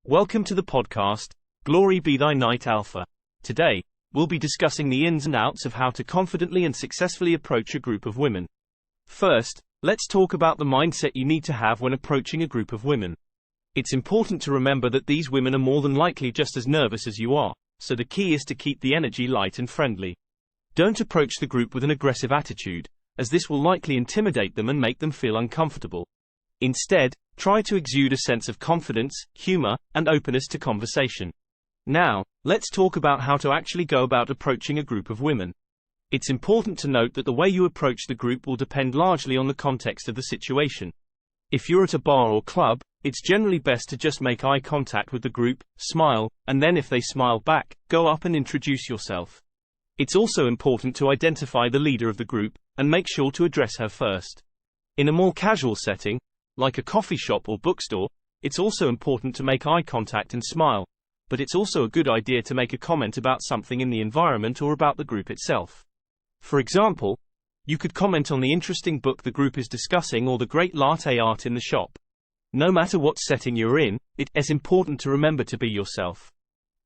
Welcome to the podcast, Glory Be Thy Night Alpha. Today, we'll be discussing the ins and outs of how to confidently and successfully approach a group of women. First, let's talk about the mindset you need to have when approaching a group of women. It's important to remember that these women are more than likely just as nervous as you are, so the key is to keep the energy light and friendly. Don't approach the group with an aggressive attitude, as this will likely intimidate them and make them feel uncomfortable. Instead, try to exude a sense of confidence, humor, and openness to conversation. Now, let's talk about how to actually go about approaching a group of women. It's important to note that the way you approach the group will depend largely on the context of the situation. If you're at a bar or club, it's generally best to just make eye contact with the group, smile, and then if they smile back, go up and introduce yourself. It's also important to identify the leader of the group, and make sure to address her first. In a more casual setting, like a coffee shop or bookstore, it's also important to make eye contact and smile, but it's also a good idea to make a comment about something in the environment or about the group itself. For example, you could comment on the interesting book the group is discussing or the great latte art in the shop. No matter what setting you're in, it's important to remember to be yourself.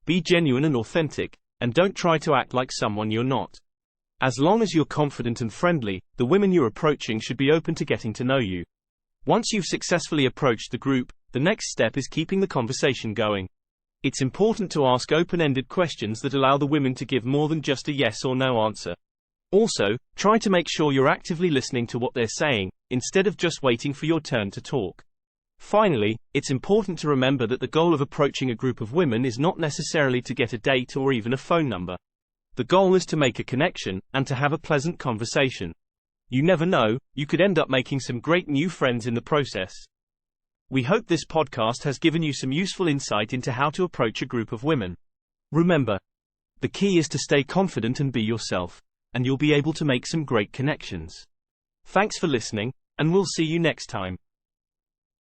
Be genuine and authentic, and don't try to act like someone you're not. As long as you're confident and friendly, the women you're approaching should be open to getting to know you. Once you've successfully approached the group, the next step is keeping the conversation going. It's important to ask open-ended questions that allow the women to give more than just a yes or no answer. Also, try to make sure you're actively listening to what they're saying, instead of just waiting for your turn to talk. Finally, it's important to remember that the goal of approaching a group of women is not necessarily to get a date or even a phone number. The goal is to make a connection, and to have a pleasant conversation. You never know, you could end up making some great new friends in the process. We hope this podcast has given you some useful insight into how to approach a group of women. Remember, the key is to stay confident and be yourself, and you'll be able to make some great connections. Thanks for listening, and we'll see you next time.